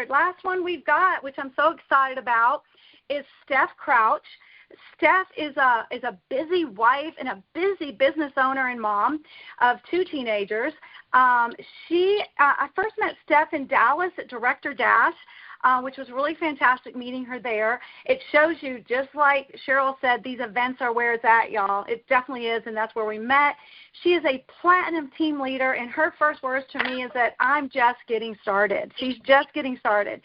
Last one we've got, which I'm so excited about, is Steph Crouch. Steph is a busy wife and a busy business owner and mom of 2 teenagers. I first met Steph in Dallas at Director Dash, which was really fantastic meeting her there. It shows you, just like Cheryl said, these events are where it's at, y'all. It definitely is, and that's where we met. She is a platinum team leader, and her first words to me is that I'm just getting started. She's just getting started.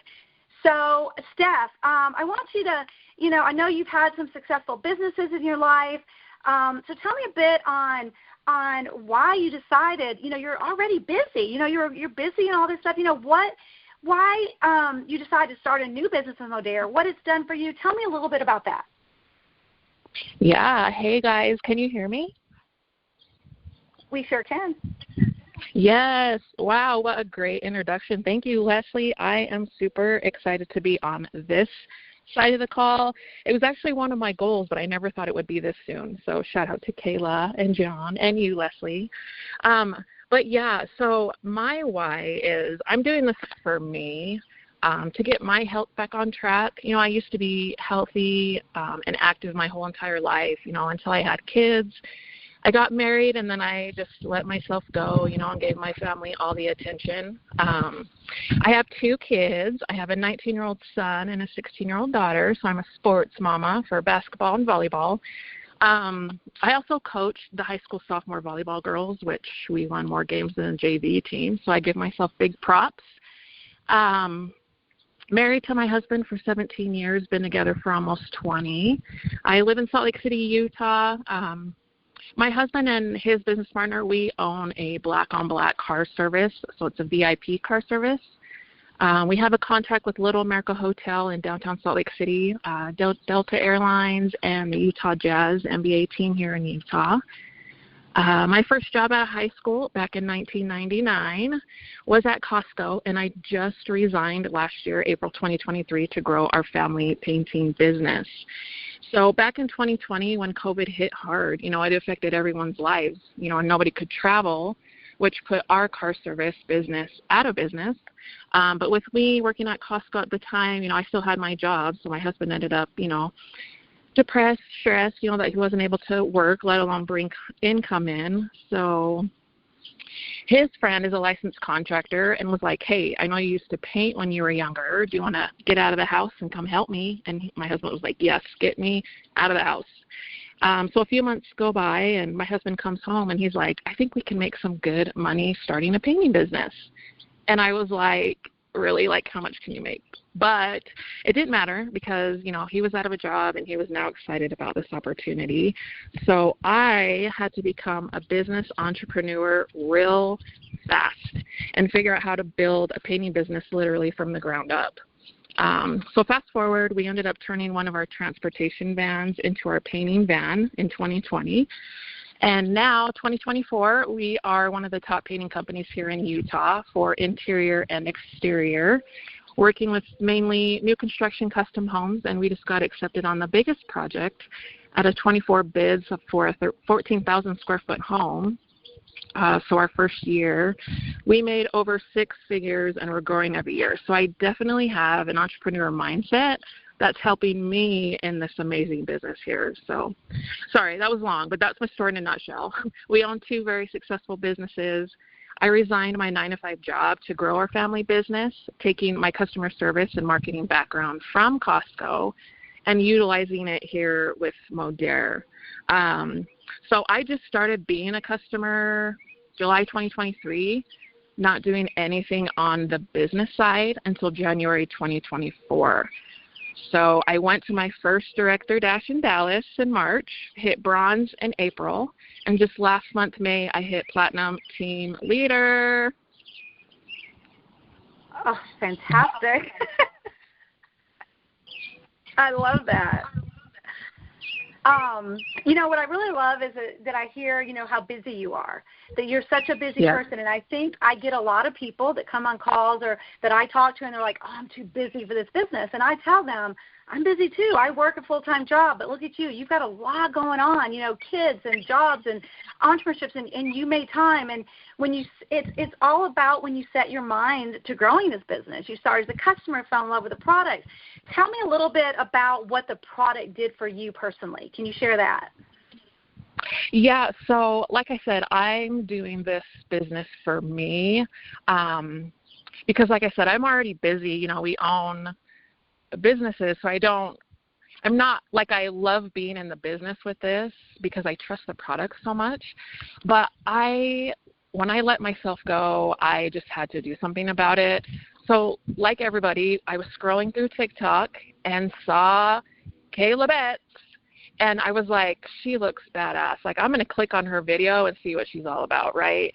So, Steph, I want you to, I know you've had some successful businesses in your life. So tell me a bit on why you decided, you're already busy. You're busy and all this stuff. Why you decided to start a new business in Modere, what it's done for you. Tell me a little bit about that. Yeah. Hey, guys. Can you hear me? We sure can. Yes. Wow, what a great introduction. Thank you, Leslie. I am super excited to be on this side of the call. It was actually one of my goals, but I never thought it would be this soon. So shout out to Kayla and John and you, Leslie. But yeah, so my why is I'm doing this for me to get my health back on track. I used to be healthy and active my whole entire life, until I had kids. I got married, and then I just let myself go, and gave my family all the attention. I have 2 kids. I have a 19-year-old son and a 16-year-old daughter, so I'm a sports mama for basketball and volleyball. I also coached the high school sophomore volleyball girls, which we won more games than the JV team, so I give myself big props. Married to my husband for 17 years, been together for almost 20. I live in Salt Lake City, Utah. My husband and his business partner, we own a black-on-black car service, so it's a VIP car service. We have a contract with Little America Hotel in downtown Salt Lake City, Delta Airlines, and the Utah Jazz NBA team here in Utah. My first job out of high school back in 1999 was at Costco, and I just resigned last year, April 2023, to grow our family painting business. So back in 2020, when COVID hit hard, it affected everyone's lives, and nobody could travel, which put our car service business out of business. But with me working at Costco at the time, I still had my job, so my husband ended up, depressed, stressed, that he wasn't able to work, let alone bring income in. So his friend is a licensed contractor and was like, hey, I know you used to paint when you were younger. Do you want to get out of the house and come help me? And my husband was like, yes, get me out of the house. So a few months go by, and my husband comes home, and he's like, I think we can make some good money starting a painting business. And I was like, really? Like, how much can you make? But it didn't matter because, he was out of a job and he was now excited about this opportunity. So I had to become a business entrepreneur real fast and figure out how to build a painting business literally from the ground up. So fast forward, we ended up turning one of our transportation vans into our painting van in 2020. And now, 2024, we are one of the top painting companies here in Utah for interior and exterior, working with mainly new construction custom homes, and we just got accepted on the biggest project out of 24 bids for a 14,000 square foot home. So our first year, we made over 6 figures, and we're growing every year. So I definitely have an entrepreneur mindset that's helping me in this amazing business here. So, sorry, that was long, but that's my story in a nutshell. We own 2 very successful businesses. I resigned my 9-to-5 job to grow our family business, taking my customer service and marketing background from Costco and utilizing it here with Modere. So I just started being a customer July 2023, not doing anything on the business side until January 2024. So I went to my first Director Dash in Dallas in March, hit bronze in April, and just last month, May, I hit Platinum Team Leader. Oh, fantastic. I love that. What I really love is that I hear, how busy you are, that you're such a busy person. And I think I get a lot of people that come on calls or that I talk to and they're like, oh, I'm too busy for this business. And I tell them, I'm busy too. I work a full-time job, but look at you. You've got a lot going on, kids and jobs and entrepreneurships, and you made time. And when it's all about when you set your mind to growing this business. You started as a customer, fell in love with the product. Tell me a little bit about what the product did for you personally. Can you share that? Yeah, so like I said, I'm doing this business for me because, like I said, I'm already busy. We own businesses, so I'm not like I love being in the business with this because I trust the product so much. But when I let myself go, I just had to do something about it. So like everybody, I was scrolling through TikTok and saw Kayla Betts, and I was like, she looks badass. Like, I'm going to click on her video and see what she's all about, right?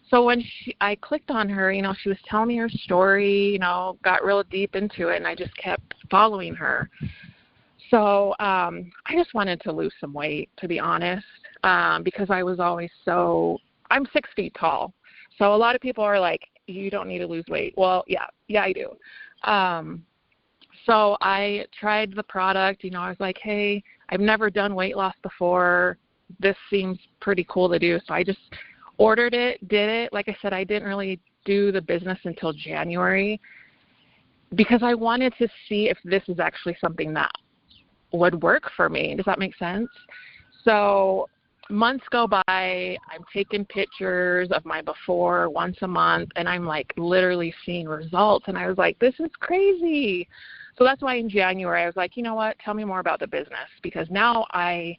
So when I clicked on her, she was telling me her story, got real deep into it, and I just kept following her. So I just wanted to lose some weight, to be honest, because I was always I'm 6 feet tall. So a lot of people are like, you don't need to lose weight. Well, yeah, I do. So I tried the product. I was like, hey, I've never done weight loss before. This seems pretty cool to do. So I just ordered it, did it. Like I said, I didn't really do the business until January because I wanted to see if this is actually something that would work for me. Does that make sense? So months go by, I'm taking pictures of my before once a month, and I'm like literally seeing results. And I was like, this is crazy. So that's why in January I was like, you know what, tell me more about the business, because now I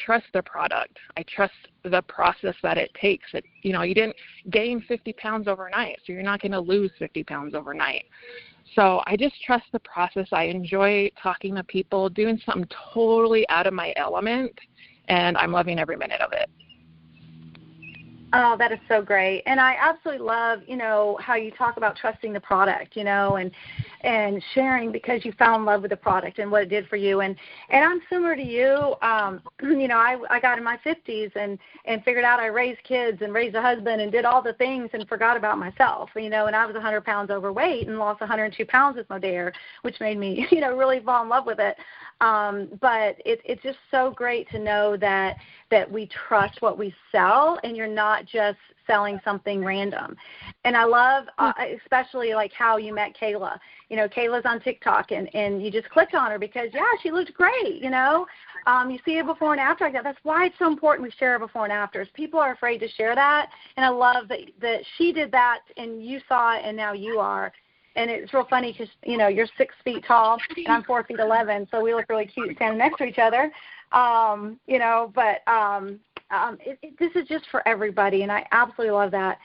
trust the product. I trust the process that it takes. You didn't gain 50 pounds overnight, so you're not going to lose 50 pounds overnight. So I just trust the process. I enjoy talking to people, doing something totally out of my element, and I'm loving every minute of it. Oh, that is so great. And I absolutely love, how you talk about trusting the product, and sharing because you fell in love with the product and what it did for you. And I'm similar to you. I got in my 50s and figured out I raised kids and raised a husband and did all the things and forgot about myself, and I was 100 pounds overweight and lost 102 pounds with Modere, which made me, really fall in love with it. But it's just so great to know that we trust what we sell and you're not just selling something random. And I love especially like how you met Kayla. Kayla's on TikTok and you just clicked on her because, she looked great, You see a before and after like that. That's why it's so important we share before and afters. People are afraid to share that. And I love that she did that and you saw it and now you are. And it's real funny because, you're 6 feet tall and I'm 4 feet 11, so we look really cute standing next to each other. This is just for everybody, and I absolutely love that.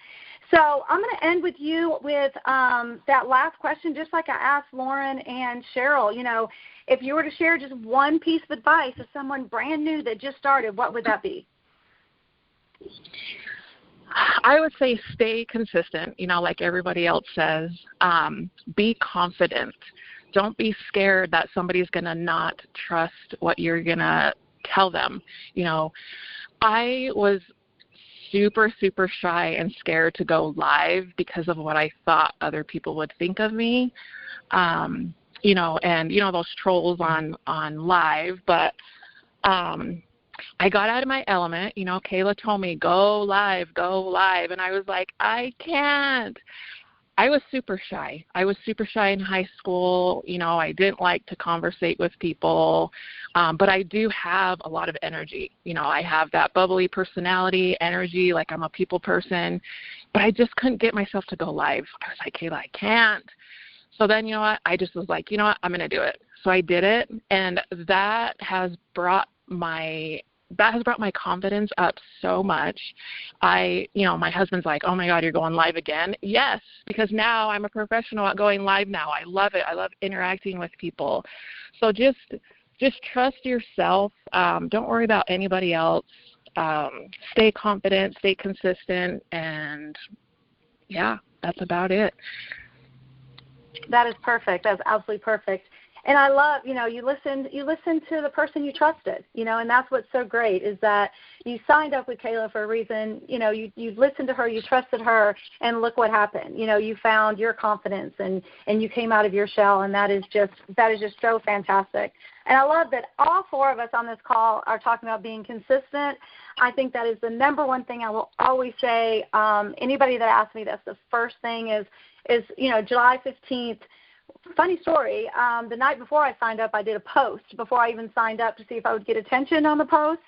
So I'm going to end with you with that last question, just like I asked Lauren and Cheryl. If you were to share just one piece of advice to someone brand new that just started, what would that be? I would say stay consistent, like everybody else says. Be confident. Don't be scared that somebody's going to not trust what you're going to tell them. I was super, super shy and scared to go live because of what I thought other people would think of me. And those trolls on live, but I got out of my element. Kayla told me, go live. And I was like, I can't. I was super shy. I was super shy in high school. I didn't like to conversate with people, but I do have a lot of energy. I have that bubbly personality, energy, like I'm a people person, but I just couldn't get myself to go live. I was like, Kayla, I can't. So then, I just was like, I'm going to do it. So I did it, and that has brought my confidence up so much. My husband's like, oh my God, you're going live again? Yes, because now I'm a professional at going live now. I love it. I love interacting with people. So just trust yourself. Don't worry about anybody else. Stay confident, stay consistent, and that's about it. That is perfect. That's absolutely perfect. And I love, you listened to the person you trusted, and that's what's so great is that you signed up with Kayla for a reason. You listened to her, you trusted her, and look what happened. You found your confidence and you came out of your shell, and that is just so fantastic. And I love that all four of us on this call are talking about being consistent. I think that is the number one thing I will always say. Anybody that asks me, that's the first thing is July 15th. Funny story, the night before I signed up, I did a post before I even signed up to see if I would get attention on the post.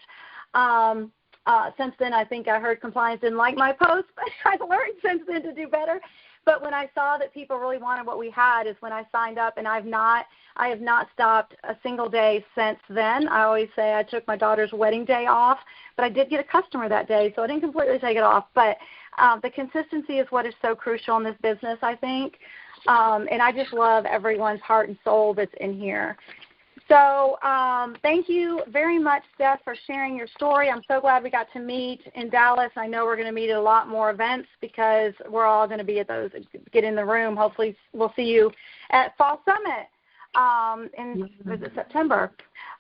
Since then, I think I heard compliance didn't like my post, but I've learned since then to do better. But when I saw that people really wanted what we had is when I signed up, and I have not stopped a single day since then. I always say I took my daughter's wedding day off, but I did get a customer that day, so I didn't completely take it off. But the consistency is what is so crucial in this business, I think. And I just love everyone's heart and soul that's in here. So thank you very much, Steph, for sharing your story. I'm so glad we got to meet in Dallas. I know we're going to meet at a lot more events because we're all going to be at those. Get in the room. Hopefully we'll see you at Fall Summit in September.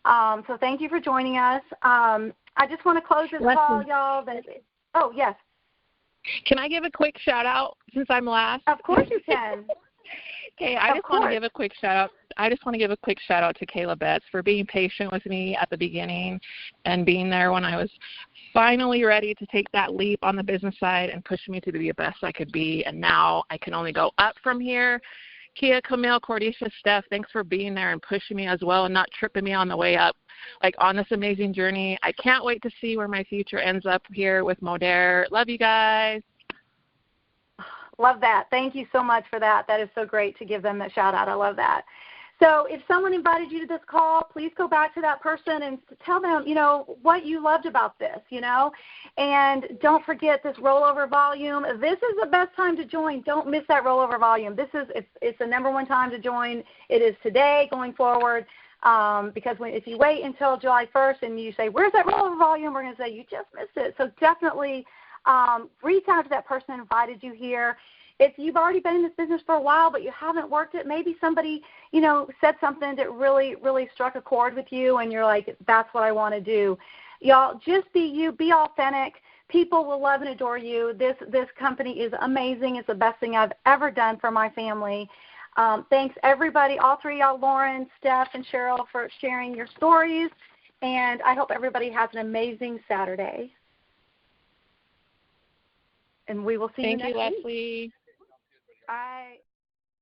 So thank you for joining us. I just want to close this call, y'all. Oh, yes. Can I give a quick shout-out since I'm last? Of course you can. Okay, I just want to give a quick shout-out. I just want to give a quick shout-out to Kayla Betts for being patient with me at the beginning and being there when I was finally ready to take that leap on the business side and push me to be the best I could be. And now I can only go up from here. Kia, Camille, Cordisha, Steph, thanks for being there and pushing me as well and not tripping me on the way up, on this amazing journey. I can't wait to see where my future ends up here with Modere. Love you guys. Love that. Thank you so much for that. That is so great to give them that shout out. I love that. So if someone invited you to this call, please go back to that person and tell them, what you loved about this, and don't forget this rollover volume. This is the best time to join. Don't miss that rollover volume. It's the number one time to join. It is today going forward. Because if you wait until July 1st and you say, where's that rollover volume, we're going to say, you just missed it. So definitely reach out to that person who invited you here. If you've already been in this business for a while but you haven't worked it, maybe somebody, said something that really, really struck a chord with you and you're like, that's what I want to do. Y'all, just be you. Be authentic. People will love and adore you. This company is amazing. It's the best thing I've ever done for my family. Thanks, everybody, all three of y'all, Lauren, Steph, and Cheryl, for sharing your stories. And I hope everybody has an amazing Saturday. And we will see you next week. Thank you, Leslie. Bye.